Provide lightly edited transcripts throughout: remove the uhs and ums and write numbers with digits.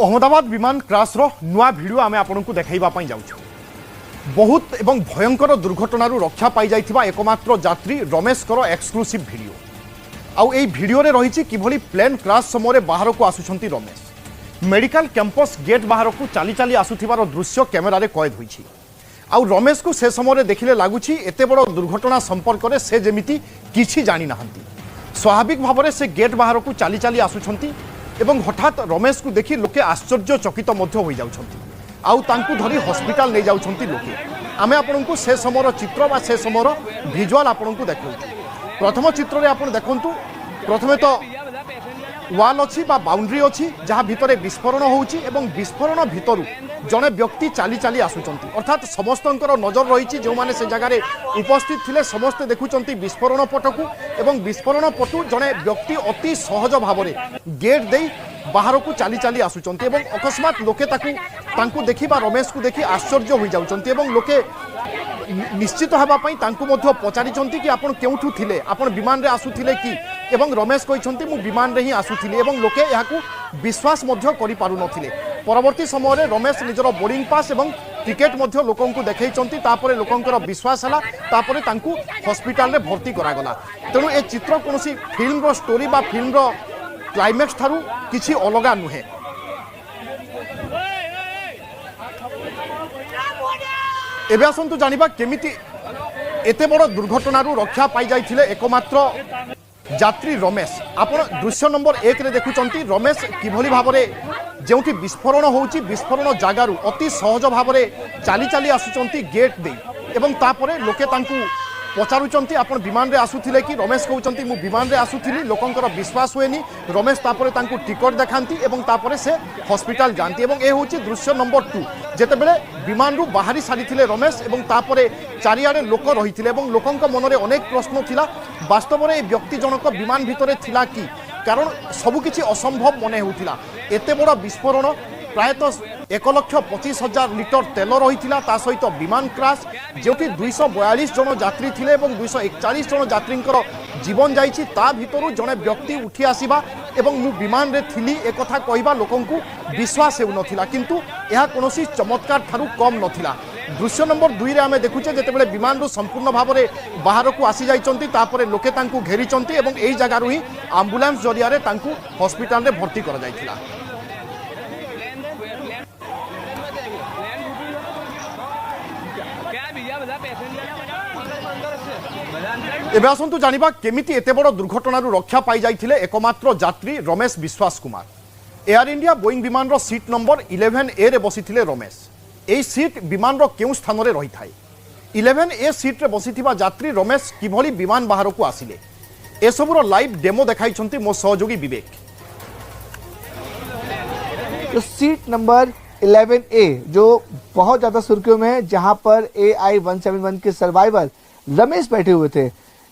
अहमदाबाद विमान क्रैश रो नुआ वीडियो आमे आपनकु देखाइबा पई जाउछु। बहुत एवं भयंकर दुर्घटना रक्षा पाई जाइथिबा एकमात्र यात्री रमेश कर एक्सक्लूसिव वीडियो। आउ एई वीडियो रे रहिछि किभली प्लेन क्रैश समय बाहर को आसुछंती रमेश। मेडिकल कैंपस गेट बाहर को चाली चाली आसुथिबार दृश्य कैमेरा रे कैद होइछि। आउ रमेश को से समय देखिले लागुछि एते बड़ दुर्घटना संपर्क रे से जेमिति किछि जानि नाहंती। स्वाभाविक भाव में से गेट बाहर को चाली चाली आसुछंती एवं हठात रमेश को देखि लोके आश्चर्यचकित मध्य होई जाउछंती। आउ तांकु धरी हॉस्पिटल नहीं जाउछंती लोके। आमे आपनकु से समयर चित्र बा से समयर विजुअल आपनकु देखाउछु। प्रथम चित्र रे आपन देखंतु, प्रथमे तो वाल अच्छी बा बाउंड्री अच्छी जहाँ भितर विस्फोरण होउछि एवं विस्फोरण भितरु जड़े व्यक्ति चाली चाली आसुचंती। अर्थात समस्तंकर नजर रही जो माने से जगार उपस्थित थिले समस्ते देखुचंती विस्फोरण पटकू एवं विस्फोरण पटु जड़े व्यक्ति अति सहज भाव में गेट दे बाहर को चाली चाली आसुचंती एवं अकस्मात लोके ताकू देखि बा रमेश को देखि आश्चर्य हो जाउचंती एवं लोके निश्चित हवा पई तांकू मध्य पचारिचंती कि आपण केउठु थिले, आपण विमान रे आसुथिले कि एवं रमेश कहिसंती मु विमान रे ही आसुथिले एवं लोके याकू विश्वास मध्य करि पारु नथिले। परवर्ती समय रे रमेश निजर बोर्डिंग पास एवं टिकेट मध्य लोकंकु देखैचंती। तापरे लोकंकर विश्वास हला, तापरे तांकू हॉस्पिटल रे भर्ती करा गला। तेणु ए चित्र कोनोसी फिल्म रो स्टोरी बा फिल्म रो क्लाइमैक्स थारु किछि अलगा नुहे। एबे आसंतु जानिबा केमिति एते बड़ दुर्घटनारू रक्षा पाई जाइथिले एकमात्र यात्री रमेश। आपण दृश्य नंबर 1 रे देखुचंती रमेश किभली भाबरे जेउठी विस्फोरण होउची विस्फोरण जागारू अति सहज भाबरे चाली चाली आसुचंती गेट दे एवं तापरे लोके तांकू पचारुचंती आपण विमान रे आसुथिले कि रमेश कहउचंती मु विमान रे आसुथिली। लोकंकर विश्वास हुएनी। रमेश तापरे तांकू टिकट देखांती एवं तापरे से हॉस्पिटल जानती एवं ए होउची दृश्य नंबर 2 जेते बेले विमान रु बाहरी सारिथिले रमेश एवं तापरे चारियाडे लोक रहिथिले एवं लोकंक मनरे अनेक प्रश्न थिला। वास्तव में ए व्यक्ति जनक विमान भितरे थिला कि, कारण सबुकिछि असंभव मने होउथिला। एते बड़ विस्फोरण प्रायतः 1,25,000 लिटर तेल रही सहित विमान क्रैश जोटी 242 जन यात्री थिले एवं 241 जन यात्री जीवन जाइछि। ता भितरु जने व्यक्ति उठी आसीबा एवं मु विमान रे थिली एक कथा कहबा लोकंकु विश्वास हेउ नथिला, किंतु यह कोनोसी चमत्कार थारु कम नथिला। दृश्य नंबर 2 रे आमे देखुचे जेतेबेले विमान रु संपूर्ण भाव में बाहर को आसी जाइचंती, तापरे लोके तांकु घेरिचंती एवं एई जगारु ही एम्बुलेंस जरिया रे तांकु हॉस्पिटल रे भर्ती करा जाइथिला। एबे आसंतु जानिबा केमिति एते बड़ दुर्घटनारू रक्षा पाई जाइथिले एकमात्र यात्री रमेश विश्वास कुमार। एयर इंडिया बोइंग विमान रो सीट नंबर 11A रे बसिथिले रमेश। एई सीट विमान रो केउ स्थान रे रही थाए। 11A सीट रे बसिथिबा यात्री रमेश किभली विमान बाहर को आसिले ए सबुरो लाइव डेमो देखाइछंती मो सहयोगी विवेक। तो सीट नंबर 11A जो बहुत ज्यादा सुर्खियों में है, जहां पर AI-171 के सर्वाइवर रमेश बैठे हुए थे,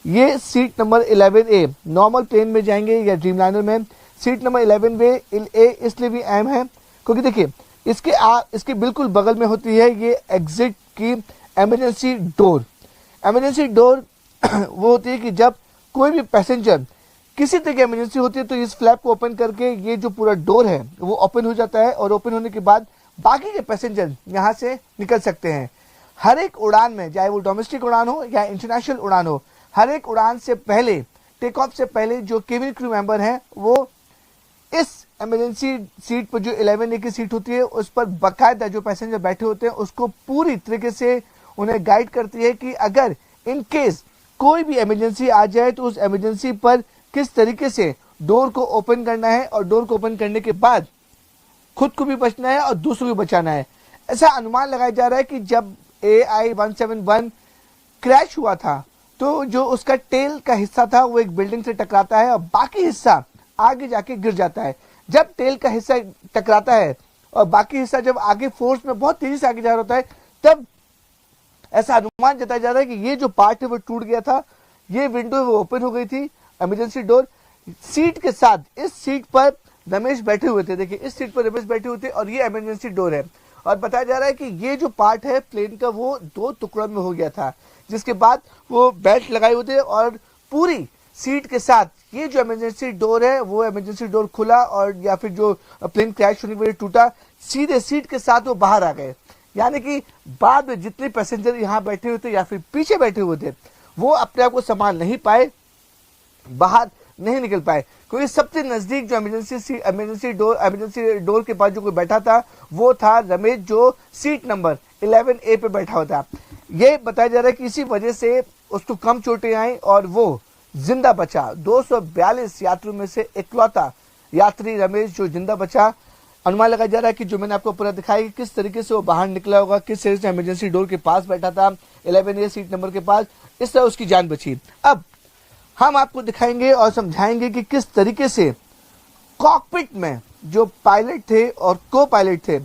ये seat number 11A normal plane में जाएंगे या ड्रीमलाइनर में। सीट नंबर 11A इसलिए भी अहम है क्योंकि देखिए इसके बिल्कुल बगल में होती है ये एग्जिट की इमरजेंसी डोर। इमरजेंसी डोर वो होती है कि जब कोई भी पैसेंजर किसी तरह की इमरजेंसी होती है तो इस फ्लैप को ओपन करके ये जो पूरा डोर है वो ओपन हो जाता है और ओपन होने के बाद बाकी के पैसेंजर यहाँ से निकल सकते हैं। हर एक उड़ान में, चाहे वो डोमेस्टिक उड़ान हो या इंटरनेशनल उड़ान हो, हर एक उड़ान से पहले, टेक ऑफ से पहले जो केबिन क्रू मेंबर हैं वो इस इमरजेंसी सीट पर जो 11A की सीट होती है उस पर बाकायदा जो पैसेंजर बैठे होते हैं उसको पूरी तरीके से उन्हें गाइड करती है कि अगर इन केस कोई भी इमरजेंसी आ जाए तो उस इमरजेंसी पर किस तरीके से डोर को ओपन करना है और डोर को ओपन करने के बाद खुद को भी बचना है और दूसरों को बचाना है। ऐसा अनुमान लगाया जा रहा है कि जब AI-171 क्रैश हुआ था तो जो उसका टेल का हिस्सा था वो एक बिल्डिंग से टकराता है और बाकी हिस्सा आगे जाके गिर जाता है। जब टेल का हिस्सा टकराता है और बाकी हिस्सा जब आगे फोर्स में बहुत तेजी से आगे जा रहा होता है, तब ऐसा अनुमान जताया जा रहा है कि ये जो पार्ट है वो टूट गया था, ये विंडो वो ओपन हो गई थी, इमरजेंसी डोर। सीट के साथ इस सीट पर रमेश बैठे हुए थे, देखिए इस सीट पर रमेश बैठे हुए थे और ये इमरजेंसी डोर है। और बताया जा रहा है कि ये जो पार्ट है प्लेन का वो 2 टुकड़ों में हो गया था, जिसके बाद वो बेल्ट लगाए हुए थे और पूरी सीट के साथ ये जो इमरजेंसी डोर है वो इमरजेंसी डोर खुला और या फिर जो प्लेन क्रैश होने की वजह से टूटा, सीधे सीट के साथ वो बाहर आ गए। यानी कि बाद में जितने पैसेंजर यहाँ बैठे हुए थे या फिर पीछे बैठे हुए थे वो अपने आप को संभाल नहीं पाए, बाहर नहीं निकल पाए, क्योंकि सबसे नजदीक जो इमरजेंसी डोर के पास जो कोई बैठा था वो था रमेश, जो सीट नंबर 11A पे बैठा हुआ था। ये बताया जा रहा है कि इसी वजह से उसको कम चोटें आई और वो जिंदा बचा। 242 यात्रियों में से इकलौता यात्री रमेश जो जिंदा बचा। अनुमान लगाया जा रहा है कि जो मैंने आपको पूरा दिखाया कि किस तरीके से वो बाहर निकला होगा, किस तरीके से इमरजेंसी डोर के पास बैठा था 11A सीट नंबर के पास, इस तरह उसकी जान बची। अब हम आपको दिखाएंगे और समझाएंगे कि किस तरीके से कॉकपिट में जो पायलट थे और को पायलट थे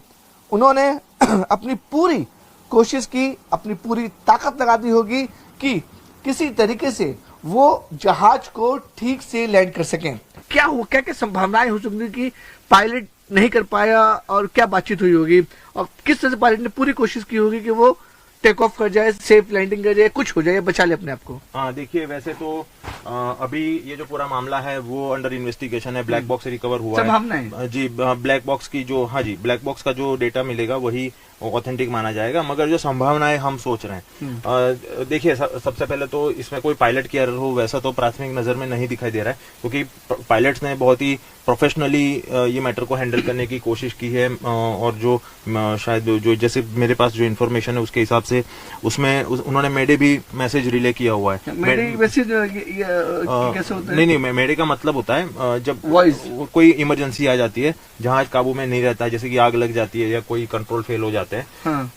उन्होंने अपनी पूरी कोशिश की, अपनी पूरी ताकत लगा दी होगी कि किसी तरीके से वो जहाज को ठीक से लैंड कर सकें। क्या हुआ, क्या क्या संभावनाएं हो सकती कि पायलट नहीं कर पाया और क्या बातचीत हुई होगी और किस तरह से पायलट ने पूरी कोशिश की होगी कि वो टेक ऑफ कर जाए, सेफ लैंडिंग कर जाए, कुछ हो जाए, बचा ले अपने आप को। हाँ देखिए, वैसे तो अभी ये जो पूरा मामला है वो अंडर इन्वेस्टिगेशन है। ब्लैक बॉक्स से रिकवर हुआ है जी। ब्लैक बॉक्स की जो, हाँ जी, ब्लैक बॉक्स का जो डेटा मिलेगा वही ऑथेंटिक माना जाएगा, मगर जो संभावनाएं हम सोच रहे हैं, देखिए सबसे पहले तो इसमें कोई पायलट की एरर हो वैसा तो प्राथमिक नजर में नहीं दिखाई दे रहा है, क्योंकि पायलट्स ने बहुत ही प्रोफेशनली ये मैटर को हैंडल करने की कोशिश की है। और जो शायद जो जैसे मेरे पास जो इन्फॉर्मेशन है उसके हिसाब से उसमें उन्होंने मेडे भी मैसेज रिले किया हुआ है। कैसे होता है? नहीं, मेडे का मतलब होता है जब कोई इमरजेंसी आ जाती है, जहाज काबू में नहीं रहता है, जैसे कि आग लग जाती है या कोई कंट्रोल फेल हो जाते हैं, हाँ।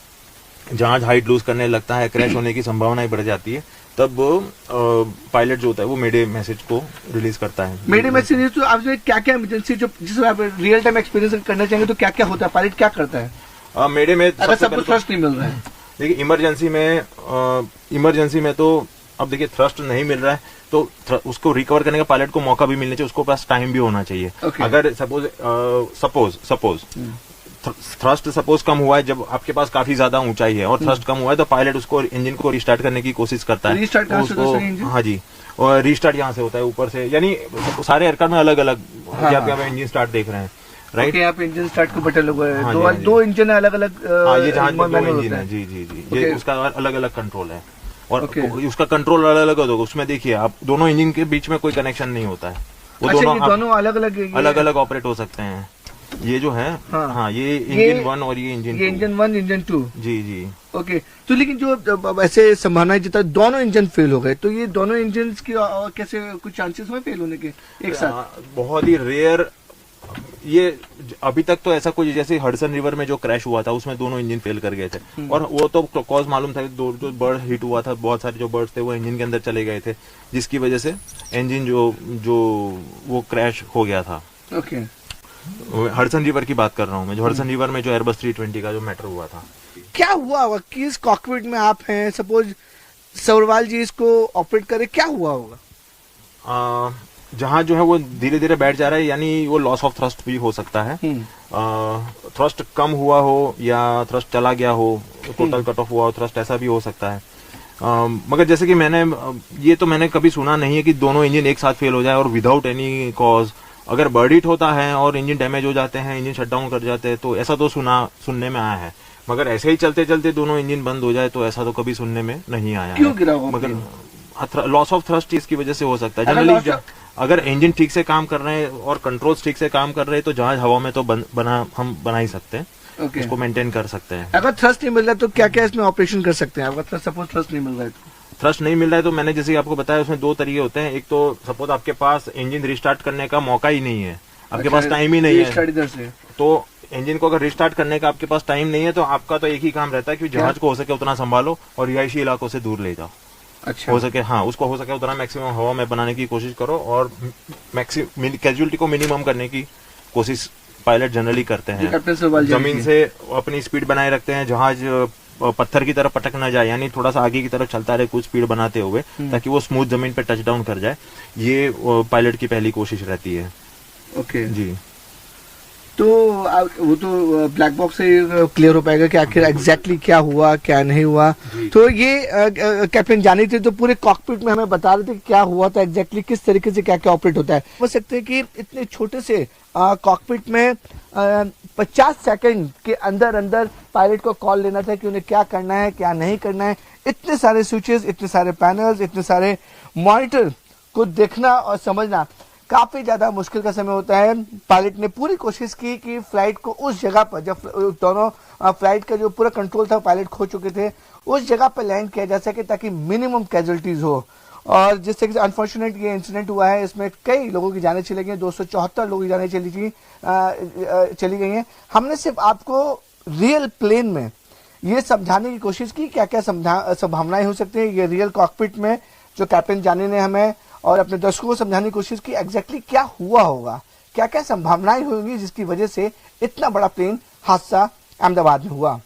जहाज हाइट लूज करने लगता है, क्रैश होने की संभावनाएं बढ़ जाती है, तब पायलट जो होता है वो मेडे मैसेज को रिलीज करता है। मेडे मैसेज तो आप क्या क्या इमरजेंसी जो जिसमें आप रियल टाइम एक्सपीरियंस करना चाहेंगे तो क्या क्या होता है, पायलट क्या करता है? मेडे में अगर सबको थ्रस्ट नहीं मिल रहा है, देखिए इमरजेंसी में तो अब देखिए थ्रस्ट नहीं मिल रहा है तो उसको रिकवर करने का पायलट को मौका भी मिलना चाहिए, उसको पास टाइम भी होना चाहिए। अगर सपोज थ्रस्ट सपोज कम हुआ है, जब आपके पास काफी ज्यादा ऊंचाई है और थ्रस्ट कम हुआ है तो पायलट उसको इंजन को रिस्टार्ट करने की कोशिश करता है। उसको, हाँ जी, और रिस्टार्ट यहाँ से होता है ऊपर से, यानी सारे एयरक्राफ्ट में अलग अलग इंजन स्टार्ट देख रहे हैं, राइट? यहाँ पे इंजन स्टार्ट को बटन लगा है, हाँ दो इंजन है अलग अलग। ये जहाज में दो इंजन है, जी, ये उसका अलग अलग कंट्रोल है और उसका कंट्रोल अलग अलग होगा। उसमें देखिए आप दोनों इंजन के बीच में कोई कनेक्शन नहीं होता है, वो दोनों अलग अलग ऑपरेट हो सकते हैं। ये जो है, हाँ, ये इंजन 1 और ये इंजन 2। इंजन 1 इंजन 2, जी। ओके। तो लेकिन जो ऐसे संभावनाएं जितना दोनों इंजन फेल हो गए, तो ये दोनों इंजन की कैसे कुछ चांसेस हुए फेल होने के एक साथ? बहुत ही रेयर। ये अभी तक तो ऐसा कोई, जैसे हडसन रिवर में जो क्रैश हुआ था उसमें दोनों इंजन फेल कर गए थे और वो तो कॉज मालूम था, जो बर्ड हिट हुआ था, बहुत सारे जो बर्ड्स थे वो इंजन के अंदर चले गए थे, जिसकी वजह से इंजन जो वो क्रैश हो गया था। ओके। हडसन रिवर की बात कर रहा हूँ मैं, जो हडसन रिवर में जो एयरबस 320 का जो मैटर हुआ था। क्या हुआ होगा कि इस कॉकपिट में आप हैं, सपोज सवरवाल जी इसको ऑपरेट करे, क्या हुआ होगा? जहां जो है वो धीरे धीरे बैठ जा रहा है, यानी वो लॉस ऑफ थ्रस्ट भी हो सकता है। थ्रस्ट कम हुआ हो या थ्रस्ट चला गया हो, टोटल कट ऑफ हुआ हो थ्रस्ट, ऐसा भी हो सकता है। मगर जैसे कि मैंने कभी सुना नहीं है कि दोनों इंजन एक साथ फेल हो जाए और विदाउट एनी कॉज। अगर बर्ड हिट होता है और इंजन डैमेज हो जाते हैं, इंजन शटडाउन कर जाते हैं, तो ऐसा तो सुनने में आया है, मगर ऐसे ही चलते चलते दोनों इंजन बंद हो जाए तो ऐसा तो कभी सुनने में नहीं आया। क्यों गिरा होगा? मगर लॉस ऑफ थ्रस्ट इसकी वजह से हो सकता है। जनरली अगर इंजन ठीक से काम कर रहे हैं और कंट्रोल्स ठीक से काम कर रहे हैं तो जहाज हवा में तो हम बना ही सकते हैं, उसको मेंटेन कर सकते हैं। अगर थ्रस्ट नहीं मिल रहा तो क्या क्या इसमें ऑपरेशन कर सकते हैं? अगर सपोज थ्रस्ट नहीं मिल रहा है तो थ्रस्ट नहीं मिल रहा है तो मैंने जैसे आपको बताया उसमें दो तरीके होते हैं। एक तो सपोज आपके पास इंजन रिस्टार्ट करने का मौका ही नहीं है, आपके पास टाइम ही नहीं है, तो इंजन को अगर रिस्टार्ट करने का आपके पास टाइम नहीं है तो आपका तो एक ही काम रहता है कि जहाज को हो सके उतना संभालो और रिहायशी इलाकों से दूर ले जाओ। अच्छा। हो सके, हाँ, उसको हो सके उतना मैक्सिमम हवा में बनाने की कोशिश करो और कैजुअलिटी को मिनिमम करने की कोशिश पायलट जनरली करते हैं। जमीन से अपनी स्पीड बनाए रखते हैं, जहाज पत्थर की तरफ पटक ना जाए, यानी थोड़ा सा आगे की तरफ चलता रहे कुछ स्पीड बनाते हुए, ताकि वो स्मूथ जमीन पे टच डाउन कर जाए। ये पायलट की पहली कोशिश रहती है। ओके जी। तो वो तो ब्लैक बॉक्स से क्लियर हो पाएगा कि आखिर एग्जैक्टली क्या हुआ क्या नहीं हुआ। तो ये कैप्टन जानी थे तो पूरे कॉकपिट में हमें बता रहे थे कि क्या हुआ था एग्जैक्टली, किस तरीके से क्या क्या ऑपरेट होता है। समझ सकते हैं कि इतने छोटे से कॉकपिट में 50 सेकंड के अंदर अंदर पायलट को कॉल लेना था कि उन्हें क्या करना है क्या नहीं करना है। इतने सारे स्विचेस, इतने सारे पैनल्स, इतने सारे मॉनिटर को देखना और समझना काफी ज्यादा मुश्किल का समय होता है। पायलट ने पूरी कोशिश की कि फ्लाइट को उस जगह पर, जब दोनों फ्लाइट का जो पूरा कंट्रोल था पायलट खो चुके थे, उस जगह पर लैंड किया जा सके ताकि मिनिमम कैजुअलिटीज हो। और जिस तरीके से अनफॉर्चुनेट ये इंसिडेंट हुआ है, इसमें कई लोगों की जानें चली गई, 274 लोगों की जानें चली गई हैं। हमने सिर्फ आपको रियल प्लेन में ये समझाने की कोशिश की क्या क्या संभावनाएं हो सकती है। ये रियल कॉकपिट में जो कैप्टन जानी ने हमें और अपने दर्शकों को समझाने की कोशिश की एग्जैक्टली क्या हुआ होगा, क्या क्या संभावनाएं होंगी जिसकी वजह से इतना बड़ा प्लेन हादसा अहमदाबाद में हुआ।